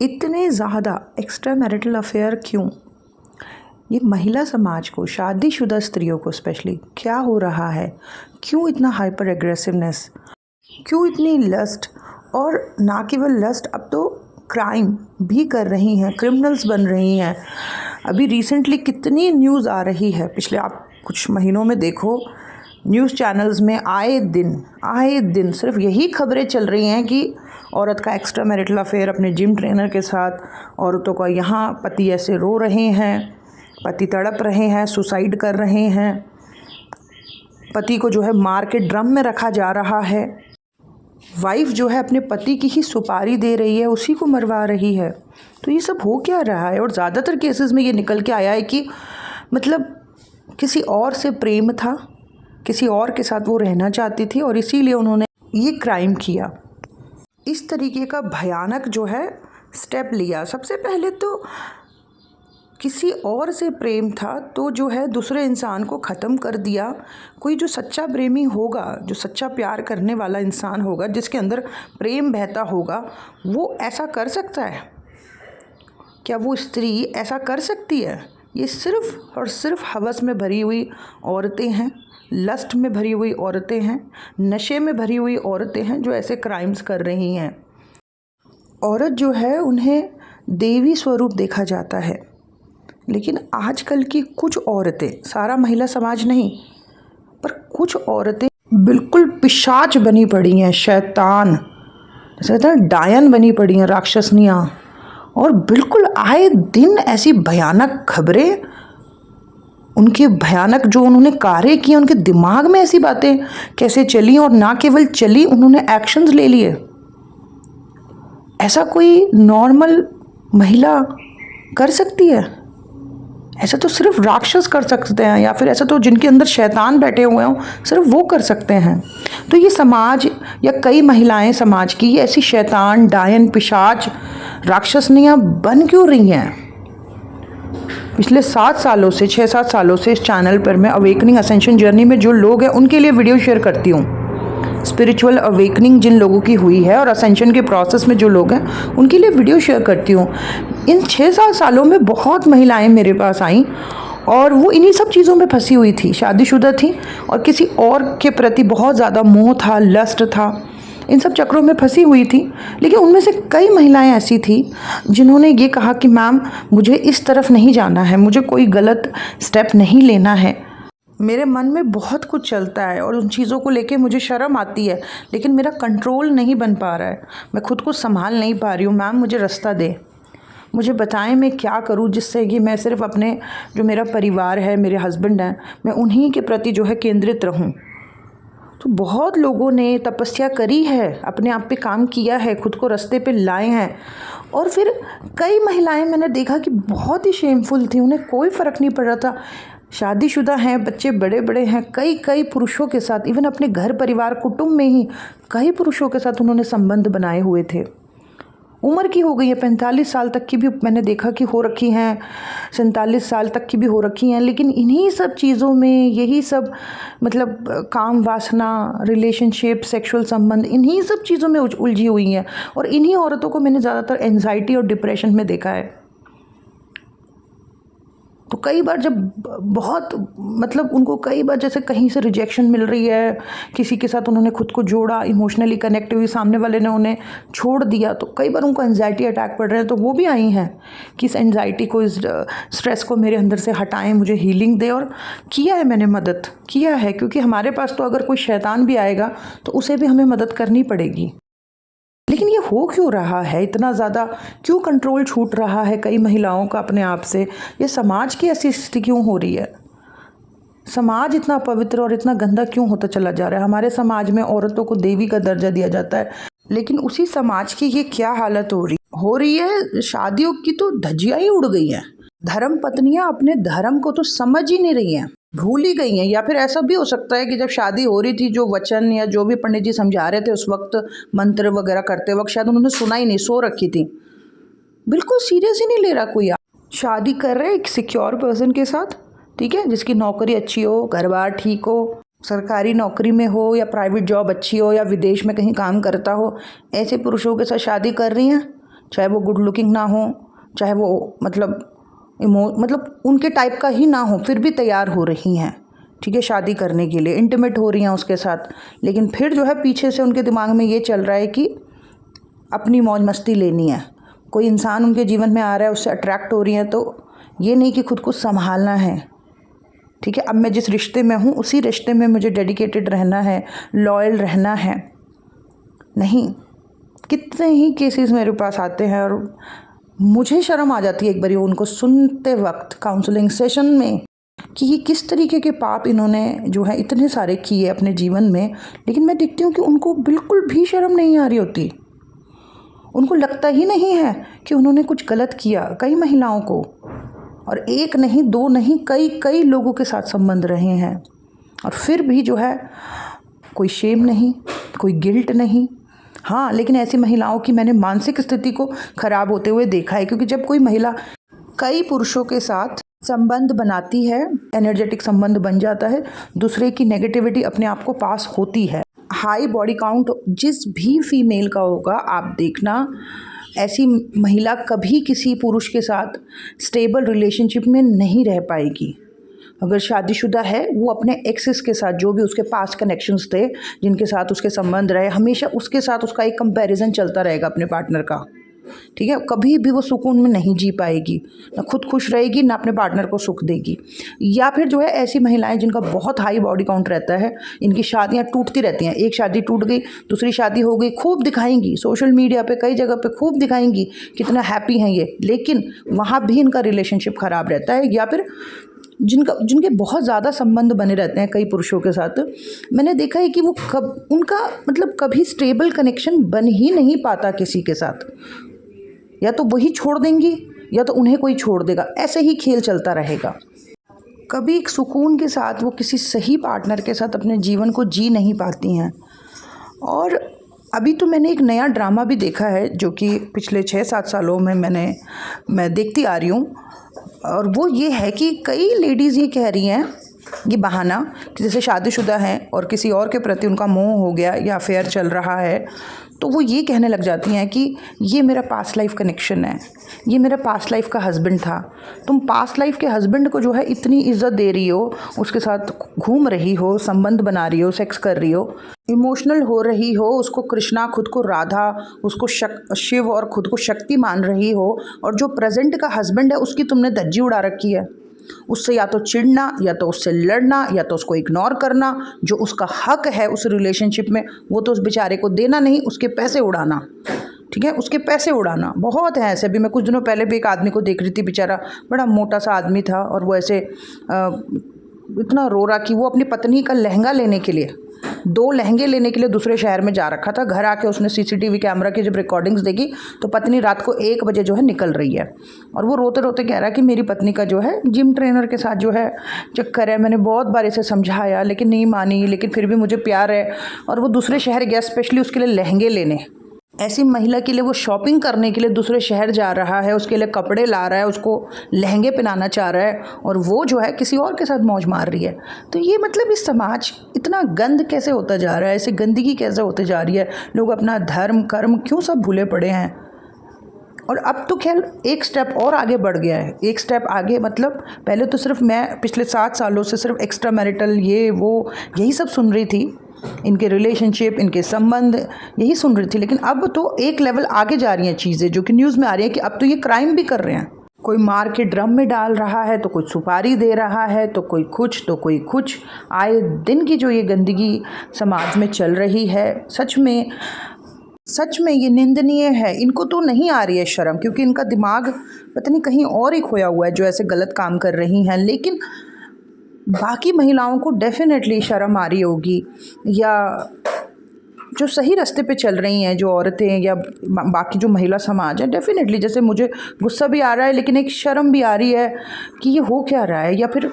इतने ज़्यादा extra marital affair क्यों? ये महिला समाज को, शादीशुदा स्त्रियों को स्पेशली क्या हो रहा है? क्यों इतना हाइपर एग्रेसिवनेस? क्यों इतनी लस्ट? और ना केवल लस्ट, अब तो क्राइम भी कर रही हैं, क्रिमिनल्स बन रही हैं। अभी रिसेंटली कितनी न्यूज़ आ रही है, पिछले आप कुछ महीनों में देखो न्यूज़ चैनल्स में आए दिन सिर्फ यही खबरें चल रही हैं कि औरत का एक्स्ट्रा मैरिटल अफेयर अपने जिम ट्रेनर के साथ, औरतों का यहाँ पति ऐसे रो रहे हैं, पति तड़प रहे हैं, सुसाइड कर रहे हैं, पति को जो है मार के ड्रम में रखा जा रहा है, वाइफ जो है अपने पति की ही सुपारी दे रही है, उसी को मरवा रही है। तो ये सब हो क्या रहा है? और ज़्यादातर केसेस में ये निकल के आया है कि मतलब किसी और से प्रेम था, किसी और के साथ वो रहना चाहती थी और इसीलिए उन्होंने ये क्राइम किया। इस तरीके का भयानक जो है स्टेप लिया। सबसे पहले तो किसी और से प्रेम था तो जो है दूसरे इंसान को ख़त्म कर दिया। कोई जो सच्चा प्रेमी होगा, जो सच्चा प्यार करने वाला इंसान होगा, जिसके अंदर प्रेम बहता होगा, वो ऐसा कर सकता है क्या? वो स्त्री ऐसा कर सकती है? ये सिर्फ़ और सिर्फ हवस में भरी हुई औरतें हैं, लस्ट में भरी हुई औरतें हैं, नशे में भरी हुई औरतें हैं जो ऐसे क्राइम्स कर रही हैं। औरत जो है उन्हें देवी स्वरूप देखा जाता है, लेकिन आजकल की कुछ औरतें, सारा महिला समाज नहीं, पर कुछ औरतें बिल्कुल पिशाच बनी पड़ी हैं, शैतान, जैसे कहते हैं डायन बनी पड़ी हैं, राक्षसनियाँ। और बिल्कुल आए दिन ऐसी भयानक खबरें, उनके भयानक जो उन्होंने कार्य किए, उनके दिमाग में ऐसी बातें कैसे चली, और ना केवल चली, उन्होंने एक्शंस ले लिए। ऐसा कोई नॉर्मल महिला कर सकती है? ऐसा तो सिर्फ राक्षस कर सकते हैं, या फिर ऐसा तो जिनके अंदर शैतान बैठे हुए हों सिर्फ वो कर सकते हैं। तो ये समाज या कई महिलाएं समाज की ये ऐसी शैतान, डायन, पिशाच, राक्षसनियाँ बन क्यों रही हैं? पिछले 7 सालों से, 6-7 सालों से इस चैनल पर मैं अवेकनिंग असेंशन जर्नी में जो लोग हैं उनके लिए वीडियो शेयर करती हूँ। स्पिरिचुअल अवेकनिंग जिन लोगों की हुई है और असेंशन के प्रोसेस में जो लोग हैं उनके लिए वीडियो शेयर करती हूँ। इन 6-7 सालों में बहुत महिलाएं मेरे पास आईं और वो इन्हीं सब चीज़ों में फंसी हुई थी, शादीशुदा थी और किसी और के प्रति बहुत ज़्यादा मोह था, लस्ट था, इन सब चक्रों में फंसी हुई थी। लेकिन उनमें से कई महिलाएं ऐसी थी जिन्होंने ये कहा कि मैम मुझे इस तरफ नहीं जाना है, मुझे कोई गलत स्टेप नहीं लेना है, मेरे मन में बहुत कुछ चलता है और उन चीज़ों को लेके मुझे शर्म आती है, लेकिन मेरा कंट्रोल नहीं बन पा रहा है, मैं खुद को संभाल नहीं पा रही हूँ। मैम मुझे रास्ता दे, मुझे बताएं मैं क्या करूँ जिससे कि मैं सिर्फ अपने जो मेरा परिवार है, मेरे हस्बैंड हैं, मैं उन्हीं के प्रति जो है केंद्रित रहूँ। तो बहुत लोगों ने तपस्या करी है, अपने आप पे काम किया है, खुद को रास्ते पे लाए हैं। और फिर कई महिलाएं मैंने देखा कि बहुत ही शेमफुल थी, उन्हें कोई फ़र्क नहीं पड़ रहा था, शादीशुदा हैं, बच्चे बड़े बड़े हैं, कई पुरुषों के साथ, इवन अपने घर परिवार कुटुंब में ही कई पुरुषों के साथ उन्होंने संबंध बनाए हुए थे। उम्र की हो गई है, 45 साल तक की भी मैंने देखा कि हो रखी हैं, 47 साल तक की भी हो रखी हैं, लेकिन इन्हीं सब चीज़ों में, यही सब मतलब काम वासना, रिलेशनशिप, सेक्सुअल संबंध, इन्हीं सब चीज़ों में उलझी हुई हैं। और इन्हीं औरतों को मैंने ज़्यादातर एंजाइटी और डिप्रेशन में देखा है। तो कई बार जब बहुत मतलब उनको कई बार जैसे कहीं से रिजेक्शन मिल रही है, किसी के साथ उन्होंने खुद को जोड़ा, इमोशनली कनेक्ट हुई, सामने वाले ने उन्हें छोड़ दिया, तो कई बार उनको एंजाइटी अटैक पड़ रहे हैं। तो वो भी आई हैं कि इस एंजाइटी को, इस स्ट्रेस को मेरे अंदर से हटाएं, मुझे हीलिंग दे। और किया है, मैंने मदद किया है, क्योंकि हमारे पास तो अगर कोई शैतान भी आएगा तो उसे भी हमें मदद करनी पड़ेगी। लेकिन ये हो क्यों रहा है इतना ज़्यादा? क्यों कंट्रोल छूट रहा है कई महिलाओं का अपने आप से? ये समाज की ऐसी स्थिति क्यों हो रही है? समाज इतना पवित्र और इतना गंदा क्यों होता चला जा रहा है? हमारे समाज में औरतों को देवी का दर्जा दिया जाता है, लेकिन उसी समाज की ये क्या हालत हो रही है? शादियों की तो धज्जियां ही उड़ गई हैं। धर्म पत्नियां अपने धर्म को तो समझ ही नहीं रही हैं, भूल ही गई हैं। या फिर ऐसा भी हो सकता है कि जब शादी हो रही थी, जो वचन या जो भी पंडित जी समझा रहे थे उस वक्त, मंत्र वगैरह करते वक्त, शायद उन्होंने सुना ही नहीं, सो रखी थी, बिल्कुल सीरियस ही नहीं ले रहा कोई। शादी कर रहे एक सिक्योर पर्सन के साथ, ठीक है, जिसकी नौकरी अच्छी हो, घर बार ठीक हो, सरकारी नौकरी में हो या प्राइवेट जॉब अच्छी हो या विदेश में कहीं काम करता हो, ऐसे पुरुषों के साथ शादी कर रही हैं। चाहे वो गुड लुकिंग ना हो, चाहे वो मतलब उनके टाइप का ही ना हो, फिर भी तैयार हो रही हैं, ठीक है, शादी करने के लिए, इंटीमेट हो रही हैं उसके साथ। लेकिन फिर जो है पीछे से उनके दिमाग में ये चल रहा है कि अपनी मौज मस्ती लेनी है। कोई इंसान उनके जीवन में आ रहा है, उससे अट्रैक्ट हो रही हैं, तो ये नहीं कि खुद को संभालना है, ठीक है, अब मैं जिस रिश्ते में हूँ उसी रिश्ते में मुझे डेडिकेटेड रहना है, लॉयल रहना है। नहीं, कितने ही केसेस मेरे पास आते हैं और मुझे शर्म आ जाती है एक बारी उनको सुनते वक्त काउंसलिंग सेशन में कि ये किस तरीके के पाप इन्होंने जो है इतने सारे किए अपने जीवन में। लेकिन मैं देखती हूँ कि उनको बिल्कुल भी शर्म नहीं आ रही होती, उनको लगता ही नहीं है कि उन्होंने कुछ गलत किया। कई महिलाओं को, और एक नहीं दो नहीं, कई कई लोगों के साथ संबंध रहे हैं, और फिर भी जो है कोई शेम नहीं, कोई गिल्ट नहीं। हाँ, लेकिन ऐसी महिलाओं की मैंने मानसिक स्थिति को खराब होते हुए देखा है, क्योंकि जब कोई महिला कई पुरुषों के साथ संबंध बनाती है, एनर्जेटिक संबंध बन जाता है, दूसरे की नेगेटिविटी अपने आप को पास होती है। हाई बॉडी काउंट जिस भी फीमेल का होगा, आप देखना ऐसी महिला कभी किसी पुरुष के साथ स्टेबल रिलेशनशिप में नहीं रह पाएगी। अगर शादीशुदा है, वो अपने एक्सेस के साथ, जो भी उसके पास कनेक्शंस थे, जिनके साथ उसके संबंध रहे, हमेशा उसके साथ उसका एक कंपैरिजन चलता रहेगा अपने पार्टनर का, ठीक है। कभी भी वो सुकून में नहीं जी पाएगी, ना खुद खुश रहेगी, ना अपने पार्टनर को सुख देगी। या फिर जो है ऐसी महिलाएं जिनका बहुत हाई बॉडी काउंट रहता है, इनकी शादियां टूटती रहती हैं। एक शादी टूट गई, दूसरी शादी हो गई, खूब दिखाएंगी सोशल मीडिया पे, कई जगह पे खूब दिखाएंगी कितना हैप्पी हैं ये, लेकिन वहाँ भी इनका रिलेशनशिप ख़राब रहता है। या फिर जिनके बहुत ज़्यादा संबंध बने रहते हैं कई पुरुषों के साथ, मैंने देखा है कि वो उनका मतलब कभी स्टेबल कनेक्शन बन ही नहीं पाता किसी के साथ। या तो वही छोड़ देंगी या तो उन्हें कोई छोड़ देगा, ऐसे ही खेल चलता रहेगा। कभी एक सुकून के साथ वो किसी सही पार्टनर के साथ अपने जीवन को जी नहीं पाती हैं। और अभी तो मैंने एक नया ड्रामा भी देखा है जो कि पिछले 6-7 सालों में मैं देखती आ रही हूँ, और वो ये है कि कई लेडीज़ ये कह रही हैं, ये बहाना कि जैसे शादीशुदा हैं और किसी और के प्रति उनका मोह हो गया या अफेयर चल रहा है, तो वो ये कहने लग जाती हैं कि ये मेरा पास्ट लाइफ कनेक्शन है, ये मेरा पास्ट लाइफ का हस्बैंड था। तुम पास्ट लाइफ के हस्बैंड को जो है इतनी इज्जत दे रही हो, उसके साथ घूम रही हो, संबंध बना रही हो, सेक्स कर रही हो, इमोशनल हो रही हो, उसको कृष्णा, खुद को राधा, उसको शिव और खुद को शक्ति मान रही हो, और जो प्रेजेंट का हस्बैंड है उसकी तुमने धज्जी उड़ा रखी है। उससे या तो चिढ़ना, या तो उससे लड़ना, या तो उसको इग्नोर करना। जो उसका हक है उस रिलेशनशिप में वो तो उस बेचारे को देना नहीं, उसके पैसे उड़ाना, ठीक है, उसके पैसे उड़ाना। बहुत है ऐसे। भी मैं कुछ दिनों पहले भी एक आदमी को देख रही थी, बेचारा बड़ा मोटा सा आदमी था, और वो ऐसे इतना रो रहा कि वो अपनी पत्नी का लहंगा लेने के लिए, 2 लहंगे लेने के लिए दूसरे शहर में जा रखा था। घर आके उसने सीसीटीवी कैमरा की जब रिकॉर्डिंग्स देखी तो पत्नी रात को 1 बजे जो है निकल रही है, और वो रोते रोते कह रहा है कि मेरी पत्नी का जो है जिम ट्रेनर के साथ जो है चक्कर है, मैंने बहुत बार इसे समझाया लेकिन नहीं मानी, लेकिन फिर भी मुझे प्यार है, और वो दूसरे शहर गया स्पेशली उसके लिए लहंगे लेने। ऐसी महिला के लिए वो शॉपिंग करने के लिए दूसरे शहर जा रहा है, उसके लिए कपड़े ला रहा है, उसको लहंगे पहनाना चाह रहा है, और वो जो है किसी और के साथ मौज मार रही है। तो ये मतलब इस समाज इतना गंद कैसे होता जा रहा है, ऐसे गंदगी कैसे होते जा रही है, लोग अपना धर्म कर्म क्यों सब भूले पड़े हैं। और अब तो खैर एक स्टेप और आगे बढ़ गया है, एक स्टेप आगे, मतलब पहले तो सिर्फ मैं पिछले 7 सालों से सिर्फ एक्स्ट्रा मैरिटल ये वो यही सब सुन रही थी, इनके रिलेशनशिप, इनके संबंध यही सुन रही थी। लेकिन अब तो एक लेवल आगे जा रही हैं चीज़ें, जो कि न्यूज़ में आ रही है कि अब तो ये क्राइम भी कर रहे हैं। कोई मार के ड्रम में डाल रहा है, तो कोई सुपारी दे रहा है, तो कोई कुछ तो कोई कुछ। आए दिन की जो ये गंदगी समाज में चल रही है, सच में ये निंदनीय है। इनको तो नहीं आ रही है शर्म, क्योंकि इनका दिमाग पता नहीं कहीं और ही खोया हुआ है जो ऐसे गलत काम कर रही हैं। लेकिन बाकी महिलाओं को डेफिनेटली शर्म आ रही होगी, या जो सही रास्ते पे चल रही हैं जो औरतें या बाकी जो महिला समाज है, डेफिनेटली जैसे मुझे गुस्सा भी आ रहा है लेकिन एक शर्म भी आ रही है कि ये हो क्या रहा है, या फिर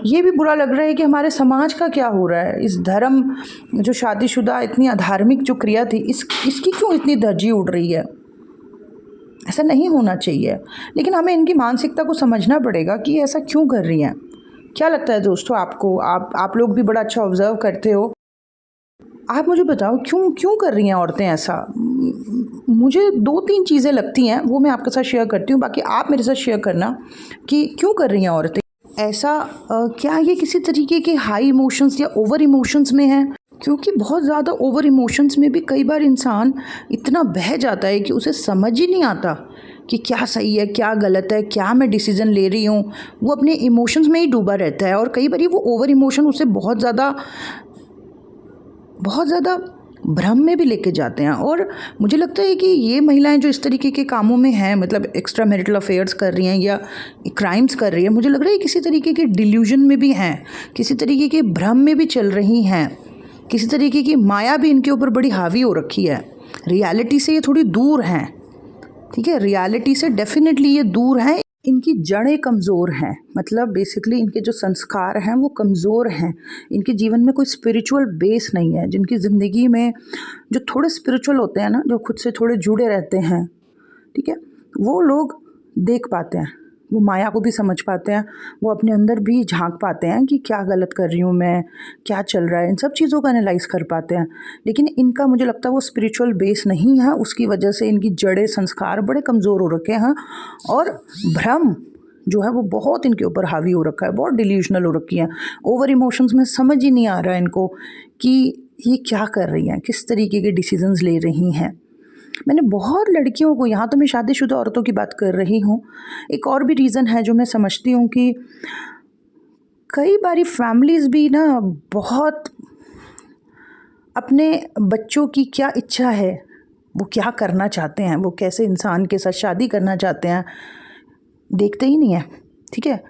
ये भी बुरा लग रहा है कि हमारे समाज का क्या हो रहा है। इस धर्म जो शादीशुदा इतनी अधार्मिक जो क्रिया थी, इसकी क्यों इतनी धज्जी उड़ रही है। ऐसा नहीं होना चाहिए, लेकिन हमें इनकी मानसिकता को समझना पड़ेगा कि ऐसा क्यों कर रही हैं। क्या लगता है दोस्तों आपको? आप लोग भी बड़ा अच्छा ऑब्जर्व करते हो। आप मुझे बताओ क्यों क्यों कर रही हैं औरतें ऐसा? मुझे 2-3 चीज़ें लगती हैं, वो मैं आपके साथ शेयर करती हूँ, बाकी आप मेरे साथ शेयर करना कि क्यों कर रही हैं औरतें ऐसा। क्या ये किसी तरीके के हाई इमोशंस या ओवर इमोशंस में है? क्योंकि बहुत ज़्यादा ओवर इमोशंस में भी कई बार इंसान इतना बह जाता है कि उसे समझ ही नहीं आता कि क्या सही है, क्या गलत है, क्या मैं डिसीज़न ले रही हूँ। वो अपने इमोशंस में ही डूबा रहता है और कई बार वो ओवर इमोशन उसे बहुत ज़्यादा भ्रम में भी लेके जाते हैं। और मुझे लगता है कि ये महिलाएं जो इस तरीके के कामों में हैं, मतलब एक्स्ट्रा मैरिटल अफेयर्स कर रही हैं या क्राइम्स कर रही हैं, मुझे लग रहा है किसी तरीके के डिल्यूजन में भी हैं, किसी तरीके के भ्रम में भी चल रही हैं, किसी तरीके की माया भी इनके ऊपर बड़ी हावी हो रखी है। रियलिटी से ये थोड़ी दूर हैं, ठीक है, रियलिटी से डेफिनेटली ये दूर हैं। इनकी जड़ें कमज़ोर हैं, मतलब बेसिकली इनके जो संस्कार हैं वो कमज़ोर हैं। इनके जीवन में कोई स्पिरिचुअल बेस नहीं है। जिनकी ज़िंदगी में जो थोड़े स्पिरिचुअल होते हैं ना, जो खुद से थोड़े जुड़े रहते हैं, ठीक है, वो लोग देख पाते हैं, वो माया को भी समझ पाते हैं, वो अपने अंदर भी झांक पाते हैं कि क्या गलत कर रही हूँ मैं, क्या चल रहा है, इन सब चीज़ों का एनालाइज कर पाते हैं। लेकिन इनका मुझे लगता है वो स्पिरिचुअल बेस नहीं है, उसकी वजह से इनकी जड़ें, संस्कार बड़े कमज़ोर हो रखे हैं और भ्रम जो है वो बहुत इनके ऊपर हावी हो रखा है, बहुत डिल्यूशनल हो रखी हैं। ओवर इमोशंस में समझ ही नहीं आ रहा है इनको कि ये क्या कर रही हैं, किस तरीके के डिसीजंस ले रही हैं। मैंने बहुत लड़कियों को, यहाँ तो मैं शादीशुदा औरतों की बात कर रही हूँ, एक और भी रीज़न है जो मैं समझती हूँ कि कई बारी फैमिलीज़ भी ना बहुत अपने बच्चों की क्या इच्छा है, वो क्या करना चाहते हैं, वो कैसे इंसान के साथ शादी करना चाहते हैं, देखते ही नहीं है, ठीक है,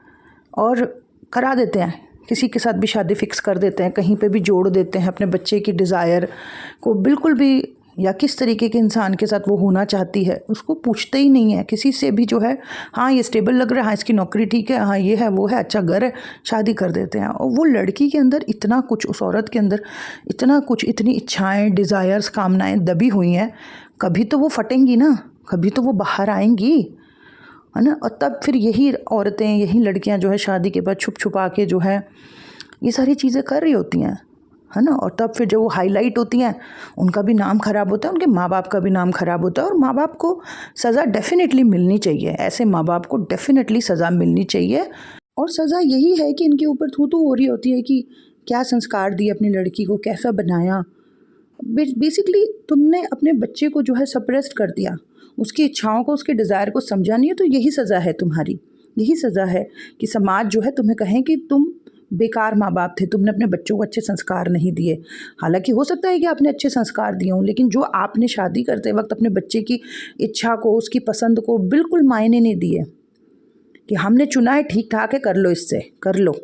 और करा देते हैं, किसी के साथ भी शादी फिक्स कर देते हैं, कहीं पे भी जोड़ देते हैं अपने बच्चे की डिज़ायर को बिल्कुल भी, या किस तरीके के इंसान के साथ वो होना चाहती है उसको पूछते ही नहीं है किसी से भी। जो है, हाँ ये स्टेबल लग रहा है, हाँ इसकी नौकरी ठीक है, हाँ ये है वो है, अच्छा घर है, शादी कर देते हैं। और वो लड़की के अंदर इतना कुछ, उस औरत के अंदर इतना कुछ, इतनी इच्छाएं, डिज़ायर्स, कामनाएं दबी हुई हैं, कभी तो वो फटेंगी ना, कभी तो वो बाहर आएंगी, है ना। और तब फिर यही औरतें, यही लड़कियां जो है शादी के बाद छुप छुपा के जो है ये सारी चीज़ें कर रही होती हैं, है ना। और तब फिर जब वो हाईलाइट होती हैं, उनका भी नाम ख़राब होता है, उनके माँ बाप का भी नाम ख़राब होता है। और माँ बाप को सज़ा डेफिनेटली मिलनी चाहिए, ऐसे माँ बाप को डेफिनेटली सज़ा मिलनी चाहिए। और सज़ा यही है कि इनके ऊपर थू थू हो रही होती है कि क्या संस्कार दिए अपनी लड़की को, कैसा बनाया। बेसिकली तुमने अपने बच्चे को जो है सप्रेस्ड कर दिया, उसकी इच्छाओं को, उसके डिज़ायर को समझा नहीं है, तो यही सज़ा है तुम्हारी, यही सज़ा है कि समाज जो है तुम्हें कहें कि तुम बेकार माँ बाप थे, तुमने अपने बच्चों को अच्छे संस्कार नहीं दिए। हालांकि हो सकता है कि आपने अच्छे संस्कार दिए हों, लेकिन जो आपने शादी करते वक्त अपने बच्चे की इच्छा को, उसकी पसंद को बिल्कुल मायने नहीं दिए कि हमने चुना है, ठीक ठाक है, कर लो, इससे कर लो,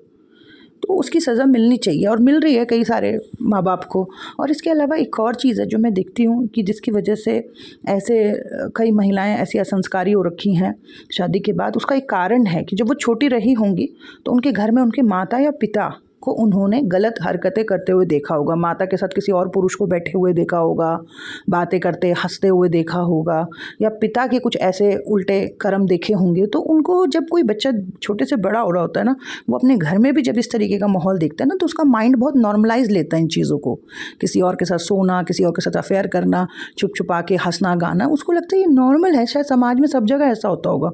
तो उसकी सज़ा मिलनी चाहिए और मिल रही है कई सारे माँ बाप को। और इसके अलावा एक और चीज़ है जो मैं देखती हूँ कि जिसकी वजह से ऐसे कई महिलाएं ऐसी असंस्कारी हो रखी हैं शादी के बाद, उसका एक कारण है कि जब वो छोटी रही होंगी तो उनके घर में उनके माता या पिता को उन्होंने गलत हरकतें करते हुए देखा होगा, माता के साथ किसी और पुरुष को बैठे हुए देखा होगा, बातें करते हंसते हुए देखा होगा, या पिता के कुछ ऐसे उल्टे कर्म देखे होंगे। तो उनको जब कोई बच्चा छोटे से बड़ा हो रहा होता है ना, वो अपने घर में भी जब इस तरीके का माहौल देखता है ना, तो उसका माइंड बहुत नॉर्मलाइज लेता है इन चीज़ों को, किसी और के साथ सोना, किसी और के साथ अफेयर करना, छुप छुपा के हंसना गाना, उसको लगता है ये नॉर्मल है, शायद समाज में सब जगह ऐसा होता होगा।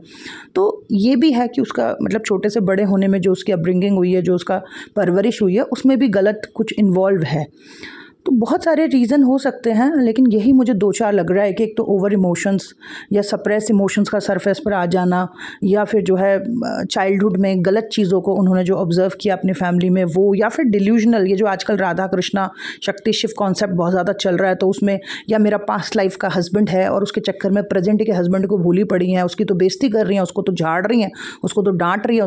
तो ये भी है कि उसका मतलब छोटे से बड़े होने में जो उसकी अपब्रिंगिंग हुई है, जो उसका परवरिश हुई है, उसमें भी गलत कुछ इन्वॉल्व है। तो बहुत सारे रीज़न हो सकते हैं, लेकिन यही मुझे दो चार लग रहा है कि एक तो ओवर इमोशंस या सप्रेस इमोशंस का सरफेस पर आ जाना, या फिर जो है चाइल्डहुड में गलत चीज़ों को उन्होंने जो ऑब्जर्व किया अपनी फैमिली में वो, या फिर डिल्यूजनल, ये जो आजकल राधा कृष्णा शक्ति शिव कॉन्सेप्ट बहुत ज़्यादा चल रहा है, तो उसमें या मेरा पास्ट लाइफ का हस्बैंड है और उसके चक्कर में प्रेजेंट के हस्बैंड को भूली पड़ी हैं, उसकी तो बेइज्जती कर रही हैं, उसको तो झाड़ रही हैं, उसको तो डांट रही हैं,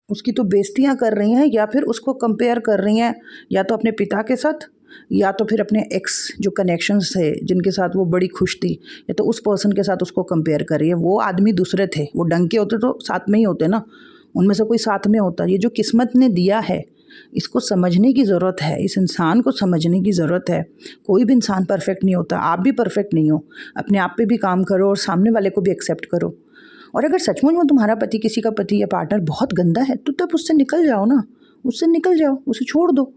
उसकी तो बेइज्जतियाँ कर रही हैं, या फिर उसको कंपेयर कर रही हैं या तो अपने पिता के साथ, या तो फिर अपने एक्स जो कनेक्शंस थे जिनके साथ वो बड़ी खुश थी, या तो उस पर्सन के साथ उसको कंपेयर कर रही है। वो आदमी दूसरे थे, वो ढंग के होते तो साथ में ही होते ना, उनमें से कोई साथ में होता। ये जो किस्मत ने दिया है इसको समझने की ज़रूरत है, इस इंसान को समझने की ज़रूरत है। कोई भी इंसान परफेक्ट नहीं होता, आप भी परफेक्ट नहीं हो। अपने आप पे भी काम करो और सामने वाले को भी एक्सेप्ट करो। और अगर सचमुच में तुम्हारा पति, किसी का पति या पार्टनर बहुत गंदा है, तो तब उससे निकल जाओ ना, उससे निकल जाओ, उसे छोड़ दो।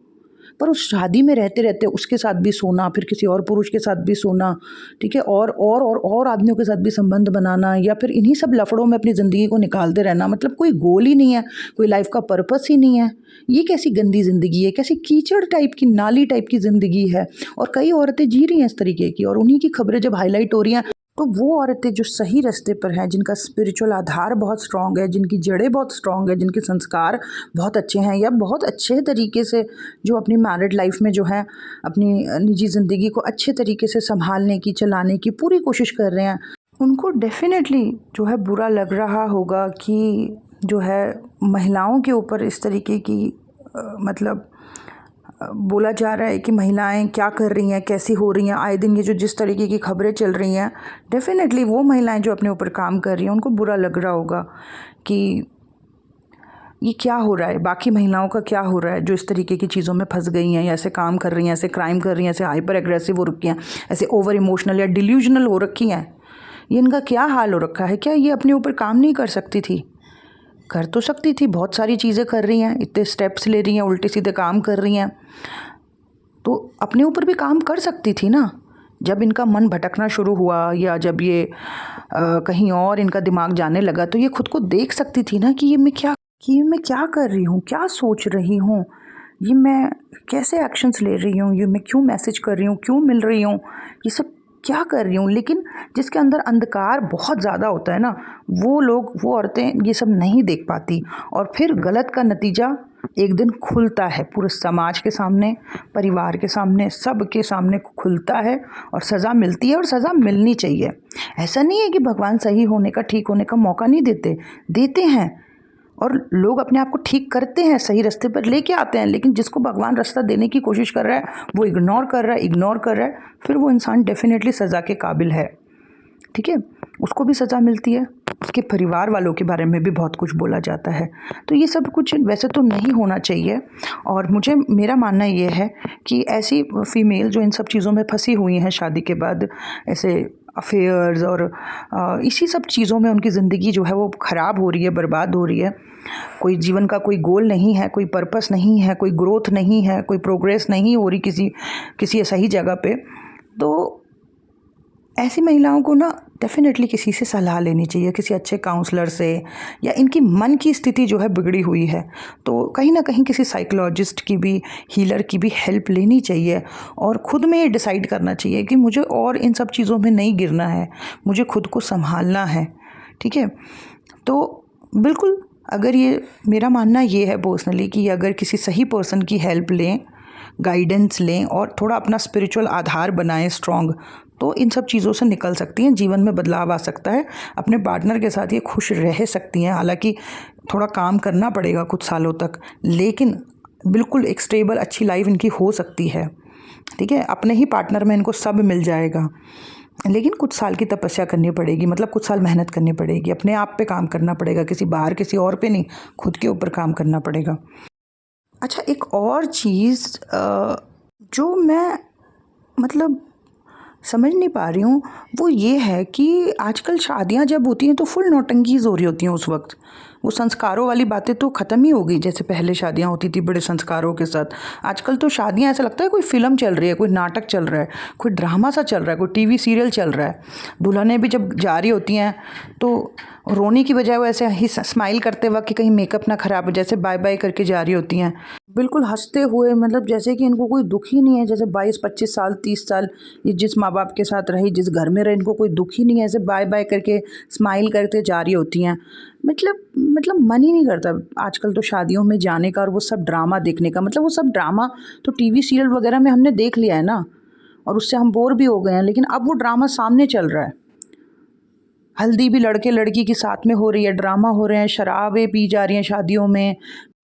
पर उस शादी में रहते रहते उसके साथ भी सोना, फिर किसी और पुरुष के साथ भी सोना, ठीक है, और आदमियों के साथ भी संबंध बनाना, या फिर इन्हीं सब लफड़ों में अपनी ज़िंदगी को निकालते रहना, मतलब कोई गोल ही नहीं है, कोई लाइफ का पर्पस ही नहीं है। ये कैसी गंदी ज़िंदगी है, कैसी कीचड़ टाइप की, नाली टाइप की ज़िंदगी है। और कई औरतें जी रही हैं इस तरीके की, और उन्हीं की खबरें जब हाईलाइट हो रही हैं तो वो औरतें जो सही रास्ते पर हैं, जिनका स्पिरिचुअल आधार बहुत स्ट्रॉन्ग है, जिनकी जड़ें बहुत स्ट्रॉन्ग है, जिनके संस्कार बहुत अच्छे हैं, या बहुत अच्छे तरीके से जो अपनी मैरिड लाइफ में जो है अपनी निजी ज़िंदगी को अच्छे तरीके से संभालने की, चलाने की पूरी कोशिश कर रहे हैं, उनको डेफिनेटली जो है बुरा लग रहा होगा कि जो है महिलाओं के ऊपर इस तरीके की मतलब बोला जा रहा है कि महिलाएं क्या कर रही हैं, कैसी हो रही हैं, आए दिन ये जो जिस तरीके की खबरें चल रही हैं, डेफिनेटली वो महिलाएं जो अपने ऊपर काम कर रही हैं उनको बुरा लग रहा होगा कि ये क्या हो रहा है, बाकी महिलाओं का क्या हो रहा है जो इस तरीके की चीज़ों में फंस गई हैं, या ऐसे काम कर रही हैं, ऐसे क्राइम कर रही हैं, ऐसे हाइपर एग्रेसिव हो रखी हैं, ऐसे ओवर इमोशनल या डिल्यूजनल हो रखी हैं। ये इनका क्या हाल हो रखा है? क्या ये अपने ऊपर काम नहीं कर सकती थी? कर तो सकती थी, बहुत सारी चीज़ें कर रही हैं, इतने स्टेप्स ले रही हैं, उल्टे सीधे काम कर रही हैं, तो अपने ऊपर भी काम कर सकती थी ना। जब इनका मन भटकना शुरू हुआ, या जब ये कहीं और इनका दिमाग जाने लगा, तो ये खुद को देख सकती थी ना कि ये मैं क्या कर रही हूँ, क्या सोच रही हूँ, ये मैं कैसे एक्शंस ले रही हूँ, ये मैं क्यों मैसेज कर रही हूँ, क्यों मिल रही हूँ, ये सब क्या कर रही हूँ। लेकिन जिसके अंदर अंधकार बहुत ज़्यादा होता है ना, वो औरतें ये सब नहीं देख पाती, और फिर गलत का नतीजा एक दिन खुलता है, पूरे समाज के सामने, परिवार के सामने, सबके सामने खुलता है, और सज़ा मिलती है, और सज़ा मिलनी चाहिए। ऐसा नहीं है कि भगवान सही होने का, ठीक होने का मौका नहीं देते हैं, और लोग अपने आप को ठीक करते हैं, सही रास्ते पर लेके आते हैं, लेकिन जिसको भगवान रास्ता देने की कोशिश कर रहा है वो इग्नोर कर रहा है, फिर वो इंसान डेफिनेटली सज़ा के काबिल है, ठीक है, उसको भी सज़ा मिलती है। उसके परिवार वालों के बारे में भी बहुत कुछ बोला जाता है। तो ये सब कुछ वैसे तो नहीं होना चाहिए, और मेरा मानना ये है कि ऐसी फीमेल जो इन सब चीज़ों में फंसी हुई हैं शादी के बाद, ऐसे अफेयर्स और इसी सब चीज़ों में उनकी ज़िंदगी जो है वो ख़राब हो रही है, बर्बाद हो रही है, कोई जीवन का कोई गोल नहीं है, कोई पर्पस नहीं है, कोई ग्रोथ नहीं है, कोई प्रोग्रेस नहीं हो रही किसी सही जगह पे, तो ऐसी महिलाओं को ना डेफिनेटली किसी से सलाह लेनी चाहिए, किसी अच्छे काउंसलर से, या इनकी मन की स्थिति जो है बिगड़ी हुई है तो कहीं ना कहीं किसी साइकोलॉजिस्ट की भी, हीलर की भी हेल्प लेनी चाहिए, और ख़ुद में ये डिसाइड करना चाहिए कि मुझे और इन सब चीज़ों में नहीं गिरना है, मुझे खुद को संभालना है, ठीक है। तो बिल्कुल, अगर ये मेरा मानना ये है पर्सनली कि अगर किसी सही पर्सन की हेल्प लें, गाइडेंस लें, और थोड़ा अपना स्पिरिचुअल आधार बनाएं स्ट्रॉन्ग, तो इन सब चीज़ों से निकल सकती हैं, जीवन में बदलाव आ सकता है, अपने पार्टनर के साथ ये खुश रह सकती हैं। हालांकि थोड़ा काम करना पड़ेगा कुछ सालों तक, लेकिन बिल्कुल एक स्टेबल अच्छी लाइफ इनकी हो सकती है, ठीक है। अपने ही पार्टनर में इनको सब मिल जाएगा, लेकिन कुछ साल की तपस्या करनी पड़ेगी, मतलब कुछ साल मेहनत करनी पड़ेगी, अपने आप पे काम करना पड़ेगा, किसी और पे नहीं, खुद के ऊपर काम करना पड़ेगा। अच्छा, एक और चीज़ जो मैं मतलब समझ नहीं पा रही हूँ, वो ये है कि आजकल शादियाँ जब होती हैं तो फुल नौटंकीज़ हो रही होती हैं उस वक्त। वो संस्कारों वाली बातें तो ख़त्म ही हो गई, जैसे पहले शादियाँ होती थी बड़े संस्कारों के साथ। आजकल तो शादियाँ ऐसा लगता है कोई फ़िल्म चल रही है, कोई नाटक चल रहा है, कोई ड्रामा सा चल रहा है, कोई टीवी सीरियल चल रहा है। दुल्हनें भी जब जा रही होती हैं तो रोने की बजाय वो ऐसे ही स्माइल करते वक्त कि कहीं मेकअप ना ख़राब हो, जैसे बाय बाय करके जा रही होती हैं, बिल्कुल हंसते हुए, मतलब जैसे कि इनको कोई दुख ही नहीं है। जैसे 22-25 साल 30 साल ये जिस माँ बाप के साथ रही, जिस घर में रहे, इनको कोई दुख ही नहीं है, ऐसे बाय बाय करके स्माइल करते जा रही होती हैं। मतलब मन ही नहीं करता आजकल तो शादियों में जाने का और वो सब ड्रामा देखने का। मतलब वो सब ड्रामा तो टीवी सीरियल वगैरह में हमने देख लिया है ना, और उससे हम बोर भी हो गए हैं, लेकिन अब वो ड्रामा सामने चल रहा है। हल्दी भी लड़के लड़की की साथ में हो रही है, ड्रामा हो रहे हैं, शराबें पी जा रही हैं शादियों में,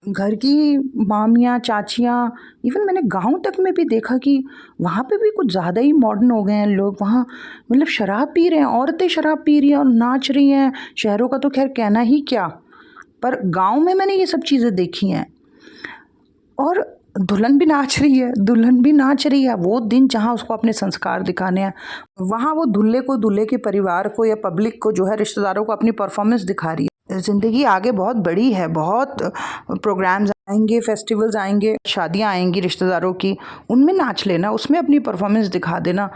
घर की मामियाँ, चाचियाँ, इवन मैंने गांव तक में भी देखा कि वहाँ पे भी कुछ ज़्यादा ही मॉडर्न हो गए हैं लोग। वहाँ मतलब शराब पी रहे हैं, औरतें शराब पी रही हैं और नाच रही हैं। शहरों का तो खैर कहना ही क्या, पर गांव में मैंने ये सब चीज़ें देखी हैं। और दुल्हन भी नाच रही है। वो दिन जहाँ उसको अपने संस्कार दिखाने हैं, वहाँ वो दूल्हे को, दूल्हे के परिवार को या पब्लिक को जो है, रिश्तेदारों को अपनी परफॉर्मेंस दिखा रही है। ज़िंदगी आगे बहुत बड़ी है, बहुत प्रोग्राम्स आएंगे, फेस्टिवल्स आएंगे, शादियां आएंगी रिश्तेदारों की, उनमें नाच लेना, उसमें अपनी परफॉर्मेंस दिखा देना।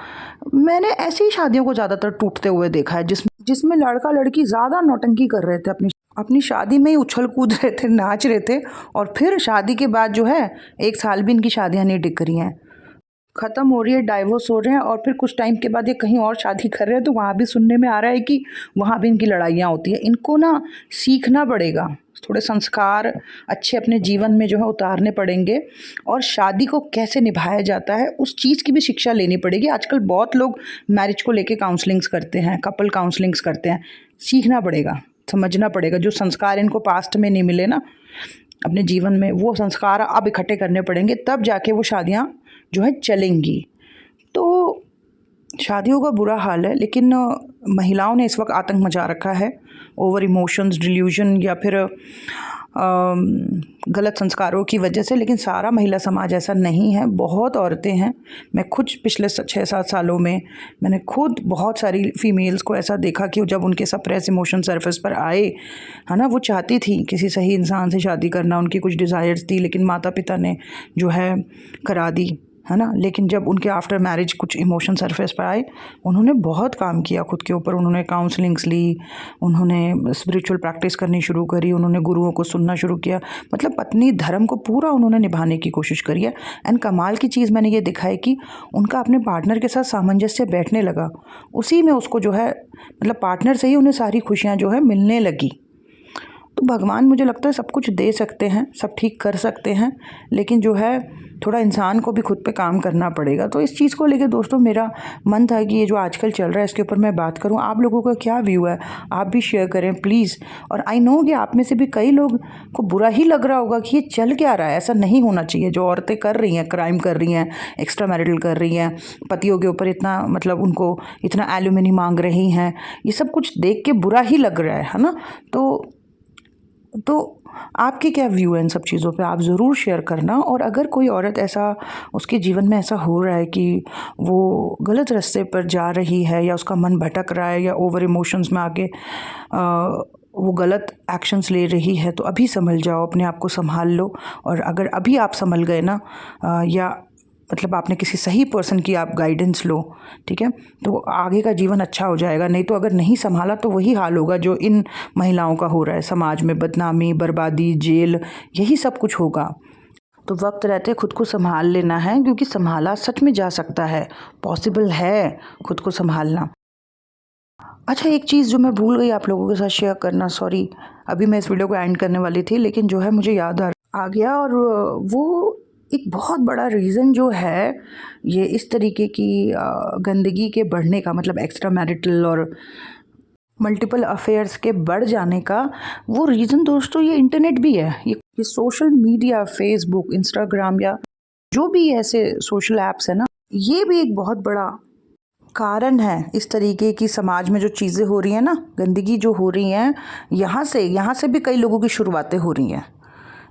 मैंने ऐसी ही शादियों को ज़्यादातर टूटते हुए देखा है जिसमें लड़का लड़की ज़्यादा नौटंकी कर रहे थे, अपनी अपनी शादी में ही उछल कूद रहे थे, नाच रहे थे, और फिर शादी के बाद जो है 1 साल भी इनकी शादियां नहीं टिक रही हैं, ख़त्म हो रही है, डाइवोर्स हो रहे हैं, और फिर कुछ टाइम के बाद ये कहीं और शादी कर रहे हैं तो वहाँ भी सुनने में आ रहा है कि वहाँ भी इनकी लड़ाइयाँ होती है। इनको ना सीखना पड़ेगा, थोड़े संस्कार अच्छे अपने जीवन में जो है उतारने पड़ेंगे, और शादी को कैसे निभाया जाता है उस चीज़ की भी शिक्षा लेनी पड़ेगी। आजकल बहुत लोग मैरिज को लेके काउंसलिंग्स करते हैं, कपल काउंसलिंग्स करते हैं। सीखना पड़ेगा, समझना पड़ेगा, जो संस्कार इनको पास्ट में नहीं मिले ना अपने जीवन में, वो संस्कार अब इकट्ठे करने पड़ेंगे, तब जाके वो शादियाँ जो है चलेंगी। तो शादियों का बुरा हाल है, लेकिन महिलाओं ने इस वक्त आतंक मचा रखा है ओवर इमोशंस, डिल्यूजन, या फिर गलत संस्कारों की वजह से। लेकिन सारा महिला समाज ऐसा नहीं है, बहुत औरतें हैं। मैं खुद पिछले 6-7 सालों में मैंने खुद बहुत सारी फीमेल्स को ऐसा देखा कि जब उनके सप्रेस इमोशन सरफेस पर आए, है ना, वो चाहती थी किसी सही इंसान से शादी करना, उनकी कुछ डिज़ायर्स थी, लेकिन माता पिता ने जो है करा दी, है ना। लेकिन जब उनके आफ्टर मैरिज कुछ इमोशन सरफेस पर आए, उन्होंने बहुत काम किया खुद के ऊपर। उन्होंने काउंसलिंग्स ली, उन्होंने स्पिरिचुअल प्रैक्टिस करनी शुरू करी, उन्होंने गुरुओं को सुनना शुरू किया, मतलब पत्नी धर्म को पूरा उन्होंने निभाने की कोशिश करी है। एंड कमाल की चीज़ मैंने ये देखा है कि उनका अपने पार्टनर के साथ सामंजस्य बैठने लगा, उसी में उसको जो है मतलब पार्टनर से ही उन्हें सारी खुशियाँ जो है मिलने लगी। तो भगवान मुझे लगता है सब कुछ दे सकते हैं, सब ठीक कर सकते हैं, लेकिन जो है थोड़ा इंसान को भी खुद पे काम करना पड़ेगा। तो इस चीज़ को लेके दोस्तों मेरा मन था कि ये जो आजकल चल रहा है इसके ऊपर मैं बात करूं। आप लोगों का क्या व्यू है, आप भी शेयर करें प्लीज़। और आई नो कि आप में से भी कई लोग को बुरा ही लग रहा होगा कि ये चल क्या रहा है, ऐसा नहीं होना चाहिए। जो औरतें कर रही हैं, क्राइम कर रही हैं, एक्स्ट्रा मैरिटल कर रही हैं, पतियों के ऊपर इतना मतलब उनको इतना एल्यूमिनी मांग रही हैं, ये सब कुछ देख के बुरा ही लग रहा है ना। तो आपके क्या व्यू है इन सब चीज़ों पे, आप ज़रूर शेयर करना। और अगर कोई औरत ऐसा उसके जीवन में ऐसा हो रहा है कि वो गलत रास्ते पर जा रही है, या उसका मन भटक रहा है, या ओवर इमोशंस में आके वो गलत एक्शंस ले रही है, तो अभी संभल जाओ, अपने आप को संभाल लो। और अगर अभी आप संभल गए ना, या मतलब आपने किसी सही पर्सन की आप गाइडेंस लो, ठीक है, तो आगे का जीवन अच्छा हो जाएगा। नहीं तो अगर नहीं संभाला तो वही हाल होगा जो इन महिलाओं का हो रहा है, समाज में बदनामी, बर्बादी, जेल, यही सब कुछ होगा। तो वक्त रहते खुद को संभाल लेना है, क्योंकि संभाला सच में जा सकता है, पॉसिबल है खुद को संभालना। अच्छा, एक चीज़ जो मैं भूल गई आप लोगों के साथ शेयर करना, सॉरी, अभी मैं इस वीडियो को एंड करने वाली थी, लेकिन जो है मुझे याद आ गया। और वो एक बहुत बड़ा रीज़न जो है ये इस तरीके की गंदगी के बढ़ने का, मतलब एक्स्ट्रा मैरिटल और मल्टीपल अफेयर्स के बढ़ जाने का, वो रीज़न दोस्तों ये इंटरनेट भी है। ये सोशल मीडिया, फेसबुक, इंस्टाग्राम, या जो भी ऐसे सोशल ऐप्स है ना, ये भी एक बहुत बड़ा कारण है इस तरीके की समाज में जो चीज़ें हो रही हैं ना, गंदगी जो हो रही हैं, यहाँ से भी कई लोगों की शुरुआतें हो रही हैं।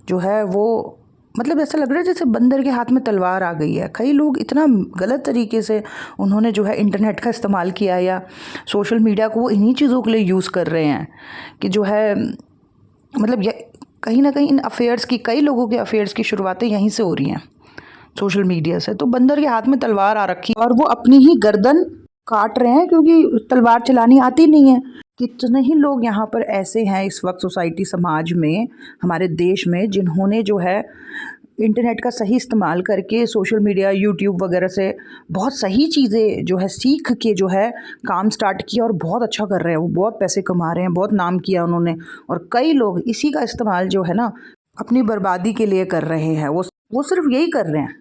जो है वो मतलब ऐसा लग रहा है जैसे बंदर के हाथ में तलवार आ गई है। कई लोग इतना गलत तरीके से उन्होंने जो है इंटरनेट का इस्तेमाल किया, या सोशल मीडिया को वो इन्हीं चीज़ों के लिए यूज़ कर रहे हैं कि जो है मतलब ये कहीं ना कहीं इन अफेयर्स की, कई लोगों के अफेयर्स की शुरुआतें यहीं से हो रही हैं, सोशल मीडिया से। तो बंदर के हाथ में तलवार आ रखी और वो अपनी ही गर्दन काट रहे हैं, क्योंकि तलवार चलानी आती नहीं है। कितने ही लोग यहाँ पर ऐसे हैं इस वक्त सोसाइटी, समाज में, हमारे देश में, जिन्होंने जो है इंटरनेट का सही इस्तेमाल करके सोशल मीडिया, यूट्यूब वगैरह से बहुत सही चीज़ें जो है सीख के जो है काम स्टार्ट किया, और बहुत अच्छा कर रहे हैं। वो बहुत पैसे कमा रहे हैं, बहुत नाम किया उन्होंने। और कई लोग इसी का इस्तेमाल जो है ना अपनी बर्बादी के लिए कर रहे हैं। वो सिर्फ यही कर रहे हैं,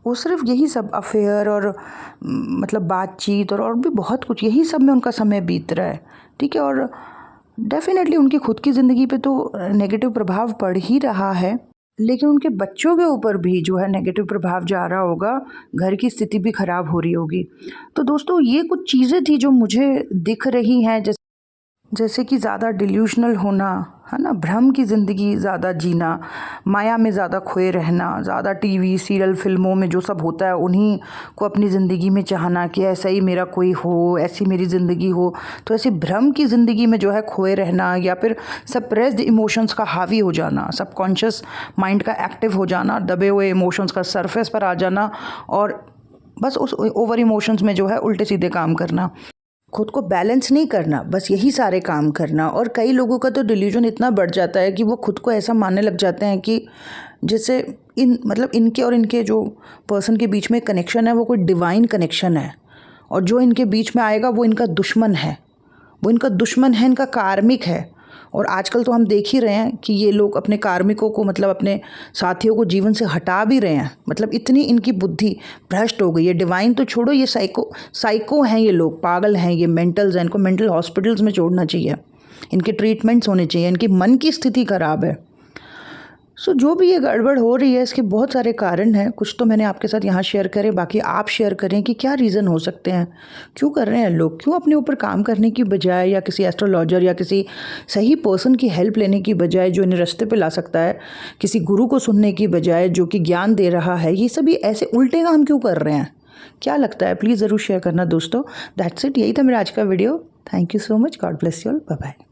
वो सिर्फ यही सब अफेयर और मतलब बातचीत और भी बहुत कुछ, यही सब में उनका समय बीत रहा है, ठीक है। और डेफिनेटली उनकी खुद की ज़िंदगी पे तो नेगेटिव प्रभाव पड़ ही रहा है, लेकिन उनके बच्चों के ऊपर भी जो है नेगेटिव प्रभाव जा रहा होगा, घर की स्थिति भी ख़राब हो रही होगी। तो दोस्तों ये कुछ चीज़ें थी जो मुझे दिख रही हैं, जैसे जैसे कि ज़्यादा डिल्यूशनल होना, है ना, भ्रम की ज़िंदगी ज़्यादा जीना, माया में ज़्यादा खोए रहना, ज़्यादा टीवी सीरियल फिल्मों में जो सब होता है उन्हीं को अपनी ज़िंदगी में चाहना कि ऐसा ही मेरा कोई हो, ऐसी मेरी ज़िंदगी हो। तो ऐसी भ्रम की ज़िंदगी में जो है खोए रहना, या फिर सप्रेस्ड इमोशंस का हावी हो जाना, सबकॉन्शियस माइंड का एक्टिव हो जाना, दबे हुए इमोशंस का सरफेस पर आ जाना और बस उस ओवर इमोशंस में जो है उल्टे सीधे काम करना, खुद को बैलेंस नहीं करना, बस यही सारे काम करना। और कई लोगों का तो डिल्यूजन इतना बढ़ जाता है कि वो खुद को ऐसा मानने लग जाते हैं कि जैसे इनके और इनके जो पर्सन के बीच में कनेक्शन है वो कोई डिवाइन कनेक्शन है, और जो इनके बीच में आएगा वो इनका दुश्मन है, इनका कार्मिक है। और आजकल तो हम देख ही रहे हैं कि ये लोग अपने कार्मिकों को, मतलब अपने साथियों को जीवन से हटा भी रहे हैं। मतलब इतनी इनकी बुद्धि भ्रष्ट हो गई है। डिवाइन तो छोड़ो, ये साइको हैं, ये लोग पागल हैं, ये मेंटल्स हैं। इनको मेंटल हॉस्पिटल्स में छोड़ना चाहिए, इनके ट्रीटमेंट्स होने चाहिए, इनकी मन की स्थिति खराब है। सो जो भी ये गड़बड़ हो रही है इसके बहुत सारे कारण हैं। कुछ तो मैंने आपके साथ यहाँ शेयर करे, बाकी आप शेयर करें कि क्या रीज़न हो सकते हैं, क्यों कर रहे हैं लोग, क्यों अपने ऊपर काम करने की बजाय या किसी एस्ट्रोलॉजर या किसी सही पर्सन की हेल्प लेने की बजाय जो इन्हें रास्ते पे ला सकता है, किसी गुरु को सुनने की बजाय जो कि ज्ञान दे रहा है, ये सभी ऐसे उल्टे काम क्यों कर रहे हैं? क्या लगता है? प्लीज़ ज़रूर शेयर करना दोस्तों। दैट्स इट, यही था मेरा आज का video. Thank you so much. God bless you all. Bye bye.